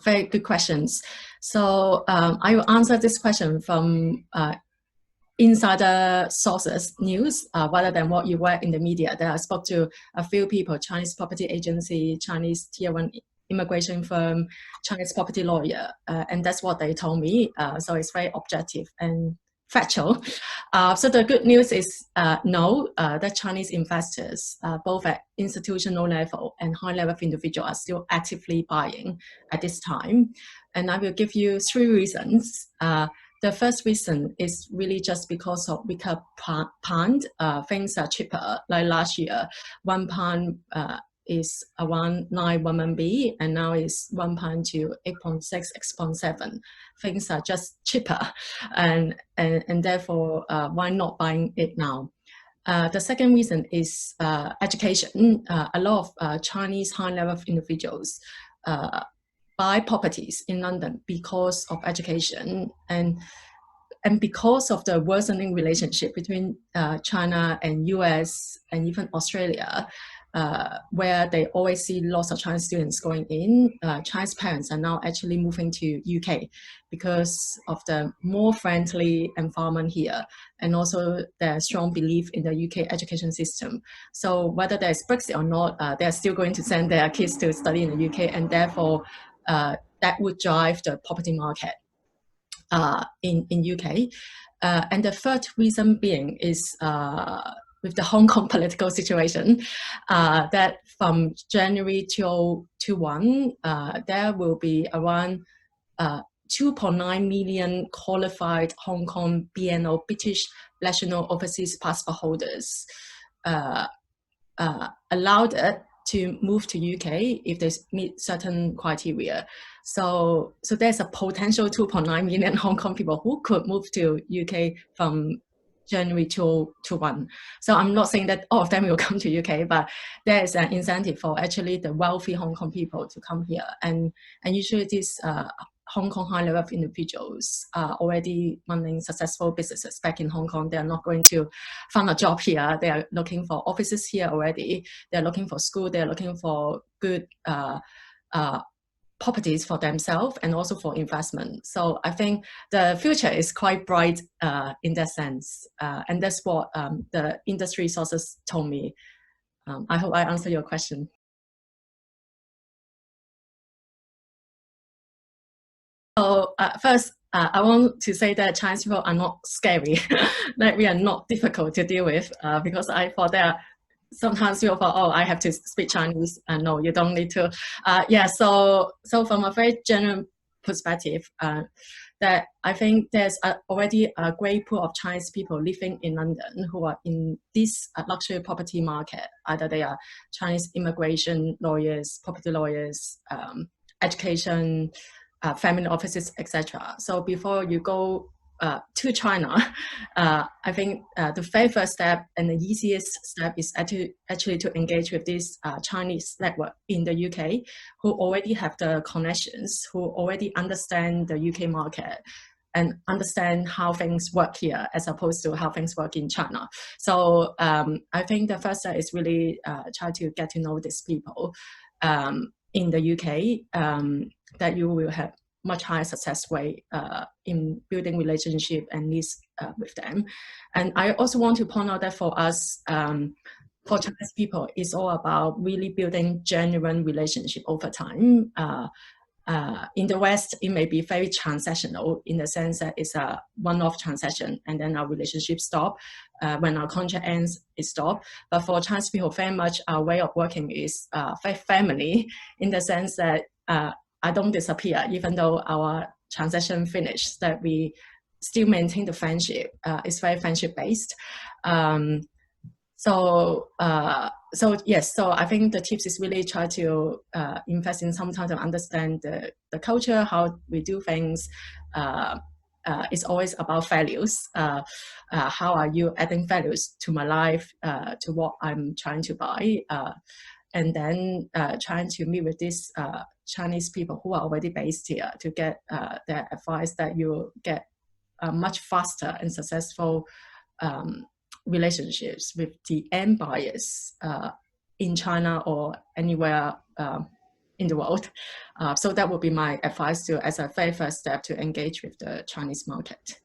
Very good questions. So I will answer this question from insider sources news rather than what you read in the media. That I spoke to a few people: Chinese property agency, Chinese tier one immigration firm, Chinese property lawyer, and that's what they told me. So it's very objective and factual. So the good news is no, that Chinese investors, both at institutional level and high level of individual, are still actively buying at this time. And I will give you 3 reasons. The first reason is really just because of weaker pound. Things are cheaper. Like last year, £1 is around 9 RMB, and now it's £1 to 8.6, 8.7. Things are just cheaper, and therefore, why not buying it now? The second reason is education. A lot of Chinese high-level individuals buy properties in London because of education and because of the worsening relationship between China and US and even Australia, where they always see lots of Chinese students going in. Chinese parents are now actually moving to UK because of the more friendly environment here, and also their strong belief in the UK education system. So whether there's Brexit or not, they're still going to send their kids to study in the UK, and therefore that would drive the property market in UK. And the third reason being is with the Hong Kong political situation, that from January 2021, there will be around 2.9 million qualified Hong Kong BNO, British National Overseas Passport holders, allowed to move to UK if they meet certain criteria. So there's a potential 2.9 million Hong Kong people who could move to UK from January 2021. So I'm not saying that all of them will come to UK, but there is an incentive for actually the wealthy Hong Kong people to come here. And usually these Hong Kong high level individuals are already running successful businesses back in Hong Kong. They are not going to find a job here. They are looking for offices here already. They're looking for school. They're looking for good properties for themselves and also for investment. So I think the future is quite bright in that sense. And that's what the industry sources told me. I hope I answered your question. So first, I want to say that Chinese people are not scary. Like we are not difficult to deal with because I thought there are sometimes people thought, oh, I have to speak Chinese. No, you don't need to. Yeah, so from a very general perspective, that I think there's already a great pool of Chinese people living in London who are in this luxury property market. Either they are Chinese immigration lawyers, property lawyers, education, family offices, etc. So before you go to China, I think the very first step and the easiest step is actually to engage with this Chinese network in the UK who already have the connections, who already understand the UK market and understand how things work here as opposed to how things work in China. So I think the first step is really try to get to know these people in the UK, that you will have much higher success rate in building relationship and leads with them. And I also want to point out that for us, for Chinese people, it's all about really building genuine relationship over time. In the West, it may be very transactional in the sense that it's a one-off transaction and then our relationship stop. When our contract ends, it stops. But for Chinese people, very much our way of working is very family in the sense that I don't disappear even though our transaction finished, that we still maintain the friendship. It's very friendship based. So yes, so I think the tips is really try to invest in some time to understand the culture, how we do things. It's always about values. How are you adding values to my life, to what I'm trying to buy? And then trying to meet with these Chinese people who are already based here to get their advice that you get much faster and successful relationships with the end buyers in China or anywhere in the world. So that would be my advice to, as a very first step, to engage with the Chinese market.